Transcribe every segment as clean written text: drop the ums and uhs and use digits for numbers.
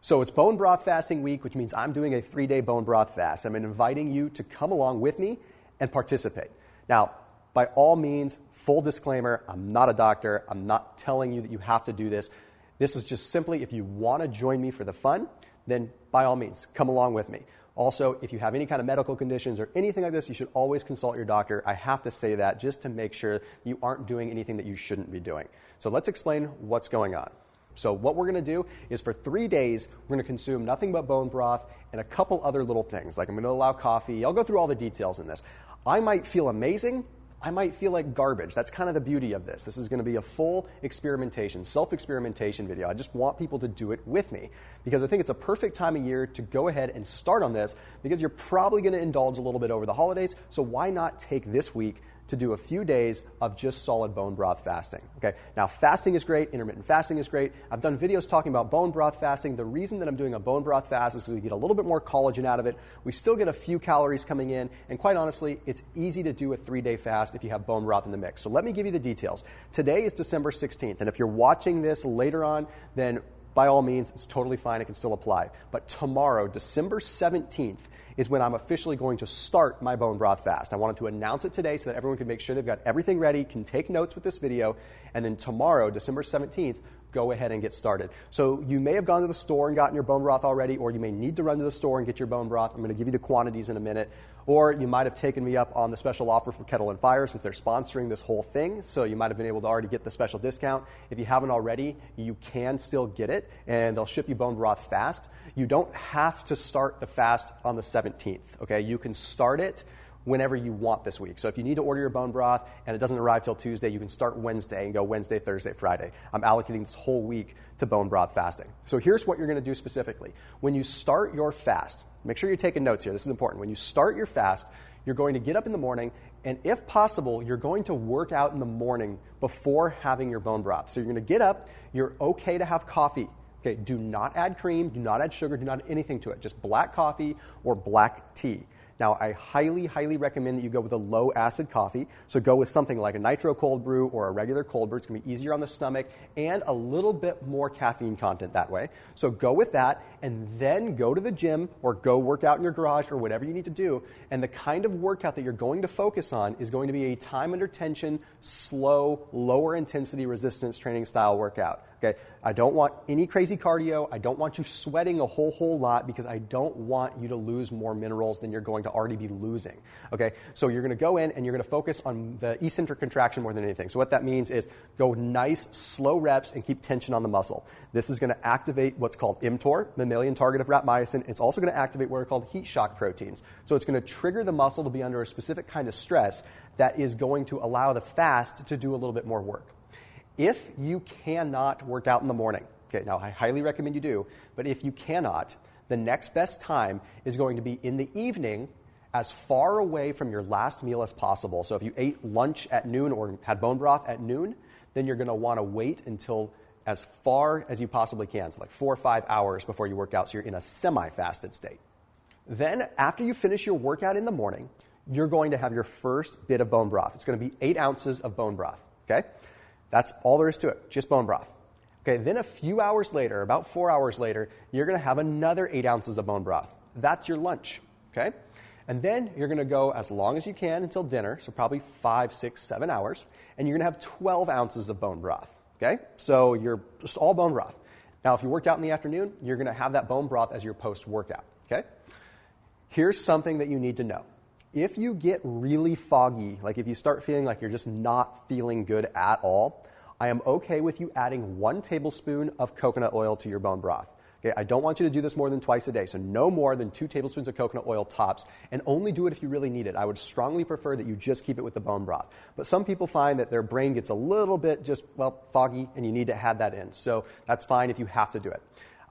So it's bone broth fasting week, which means I'm doing a 3-day bone broth fast. I'm inviting you to come along with me and participate. Now, by all means, full disclaimer, I'm not a doctor. I'm not telling you that you have to do this. This is just simply if you want to join me for the fun, then by all means, come along with me. Also, if you have any kind of medical conditions or anything like this, you should always consult your doctor. I have to say that just to make sure you aren't doing anything that you shouldn't be doing. So let's explain what's going on. So what we're going to do is for 3 days, we're going to consume nothing but bone broth and a couple other little things. Like I'm going to allow coffee. I'll go through all the details in this. I might feel amazing. I might feel like garbage. That's kind of the beauty of this. This is going to be a full experimentation, self-experimentation video. I just want people to do it with me because I think it's a perfect time of year to go ahead and start on this because you're probably going to indulge a little bit over the holidays. So why not take this week to do a few days of just solid bone broth fasting. Okay. Now, fasting is great. Intermittent fasting is great. I've done videos talking about bone broth fasting. The reason that I'm doing a bone broth fast is because we get a little bit more collagen out of it. We still get a few calories coming in. And quite honestly, it's easy to do a 3-day fast if you have bone broth in the mix. So let me give you the details. Today is December 16th. And if you're watching this later on, then by all means, it's totally fine. It can still apply. But tomorrow, December 17th, is when I'm officially going to start my bone broth fast. I wanted to announce it today so that everyone can make sure they've got everything ready, can take notes with this video, and then tomorrow, December 17th, go ahead and get started. So you may have gone to the store and gotten your bone broth already, or you may need to run to the store and get your bone broth. I'm going to give you the quantities in a minute. Or you might have taken me up on the special offer for Kettle and Fire since they're sponsoring this whole thing. So you might have been able to already get the special discount. If you haven't already, you can still get it, and they'll ship you bone broth fast. You don't have to start the fast on the 17th, okay? You can start it whenever you want this week. So if you need to order your bone broth and it doesn't arrive till Tuesday, you can start Wednesday and go Wednesday, Thursday, Friday. I'm allocating this whole week to bone broth fasting. So here's what you're going to do specifically. When you start your fast, make sure you're taking notes here. This is important. When you start your fast, you're going to get up in the morning, and if possible, you're going to work out in the morning before having your bone broth. So you're going to get up. You're okay to have coffee. Okay, do not add cream, do not add sugar, do not add anything to it. Just black coffee or black tea. Now, I highly, highly recommend that you go with a low-acid coffee. So go with something like a nitro cold brew or a regular cold brew. It's going to be easier on the stomach and a little bit more caffeine content that way. So go with that, and then go to the gym or go work out in your garage or whatever you need to do. And the kind of workout that you're going to focus on is going to be a time under tension, slow, lower intensity resistance training style workout. Okay, I don't want any crazy cardio. I don't want you sweating a whole lot because I don't want you to lose more minerals than you're going to already be losing. Okay, so you're going to go in and you're going to focus on the eccentric contraction more than anything. So what that means is go nice, slow reps and keep tension on the muscle. This is going to activate what's called mTOR, mammalian target of rapamycin. It's also going to activate what are called heat shock proteins. So it's going to trigger the muscle to be under a specific kind of stress that is going to allow the fast to do a little bit more work. If you cannot work out in the morning, okay, now I highly recommend you do, but if you cannot, the next best time is going to be in the evening as far away from your last meal as possible. So if you ate lunch at noon or had bone broth at noon, then you're going to want to wait until as far as you possibly can, so like 4 or 5 hours before you work out, so you're in a semi-fasted state. Then after you finish your workout in the morning, you're going to have your first bit of bone broth. It's going to be 8 ounces of bone broth, okay? That's all there is to it, just bone broth. Okay, then a few hours later, about 4 hours later, you're going to have another 8 ounces of bone broth. That's your lunch, okay? And then you're going to go as long as you can until dinner, so probably 5, 6, 7 hours, and you're going to have 12 ounces of bone broth, okay? So you're just all bone broth. Now, if you worked out in the afternoon, you're going to have that bone broth as your post-workout, okay? Here's something that you need to know. If you get really foggy, like if you start feeling like you're just not feeling good at all, I am okay with you adding 1 tablespoon of coconut oil to your bone broth. Okay, I don't want you to do this more than twice a day, so no more than 2 tablespoons of coconut oil tops, and only do it if you really need it. I would strongly prefer that you just keep it with the bone broth. But some people find that their brain gets a little bit just, foggy, and you need to add that in. So that's fine if you have to do it.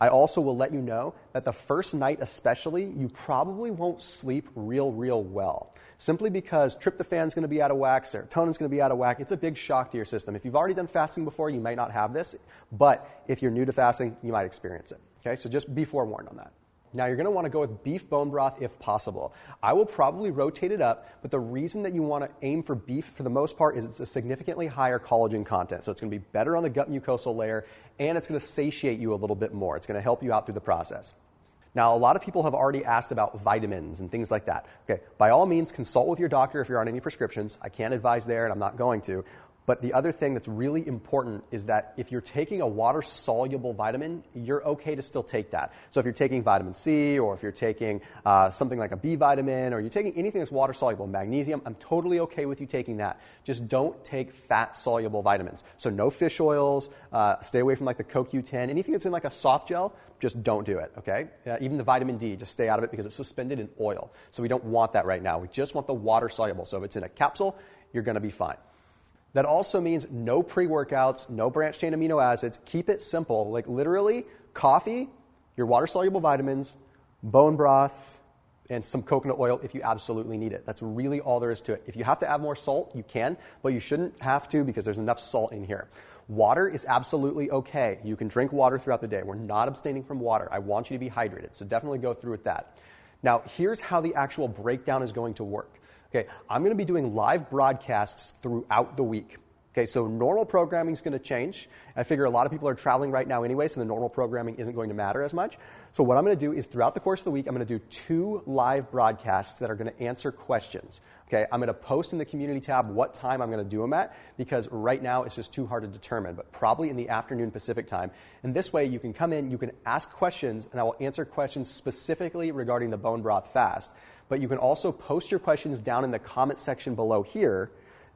I also will let you know that the first night especially, you probably won't sleep real well. Simply because tryptophan's going to be out of whack, serotonin's going to be out of whack. It's a big shock to your system. If you've already done fasting before, you might not have this. But if you're new to fasting, you might experience it. Okay, so just be forewarned on that. Now, you're going to want to go with beef bone broth if possible. I will probably rotate it up, but the reason that you want to aim for beef for the most part is it's a significantly higher collagen content. So it's going to be better on the gut mucosal layer, and it's going to satiate you a little bit more. It's going to help you out through the process. Now, a lot of people have already asked about vitamins and things like that. Okay, by all means, consult with your doctor if you're on any prescriptions. I can't advise there, and I'm not going to. But the other thing that's really important is that if you're taking a water-soluble vitamin, you're okay to still take that. So if you're taking vitamin C, or if you're taking something like a B vitamin, or you're taking anything that's water-soluble, magnesium, I'm totally okay with you taking that. Just don't take fat-soluble vitamins. So no fish oils, stay away from like the CoQ10, anything that's in like a soft gel, just don't do it, okay? Even the vitamin D, just stay out of it because it's suspended in oil. So we don't want that right now. We just want the water-soluble. So if it's in a capsule, you're going to be fine. That also means no pre-workouts, no branched-chain amino acids. Keep it simple. Like literally, coffee, your water-soluble vitamins, bone broth, and some coconut oil if you absolutely need it. That's really all there is to it. If you have to add more salt, you can, but you shouldn't have to because there's enough salt in here. Water is absolutely okay. You can drink water throughout the day. We're not abstaining from water. I want you to be hydrated, so definitely go through with that. Now, here's how the actual breakdown is going to work. Okay, I'm going to be doing live broadcasts throughout the week. Okay, so normal programming is going to change. I figure a lot of people are traveling right now anyway, so the normal programming isn't going to matter as much. So what I'm going to do is throughout the course of the week, I'm going to do 2 live broadcasts that are going to answer questions. Okay, I'm going to post in the community tab what time I'm going to do them at because right now it's just too hard to determine, but probably in the afternoon Pacific time. And this way you can come in, you can ask questions, and I will answer questions specifically regarding the bone broth fast. But you can also post your questions down in the comment section below here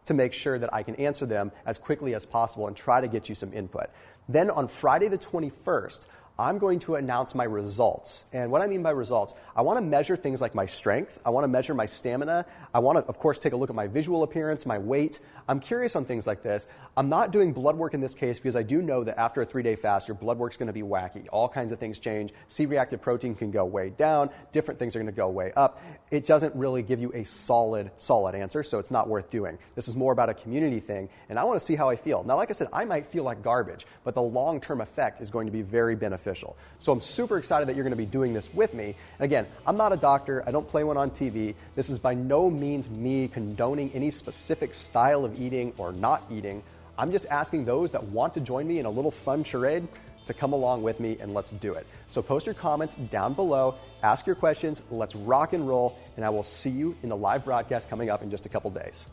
to make sure that I can answer them as quickly as possible and try to get you some input. Then on Friday the 21st, I'm going to announce my results. And what I mean by results, I want to measure things like my strength. I want to measure my stamina. I want to, of course, take a look at my visual appearance, my weight. I'm curious on things like this. I'm not doing blood work in this case because I do know that after a 3-day fast, your blood work's going to be wacky. All kinds of things change. C-reactive protein can go way down. Different things are going to go way up. It doesn't really give you a solid answer, so it's not worth doing. This is more about a community thing, and I want to see how I feel. Now, like I said, I might feel like garbage, but the long-term effect is going to be very beneficial. So I'm super excited that you're going to be doing this with me. And again, I'm not a doctor. I don't play one on TV. This is by no means me condoning any specific style of eating or not eating. I'm just asking those that want to join me in a little fun charade to come along with me and let's do it. So post your comments down below, ask your questions, let's rock and roll, and I will see you in the live broadcast coming up in just a couple days.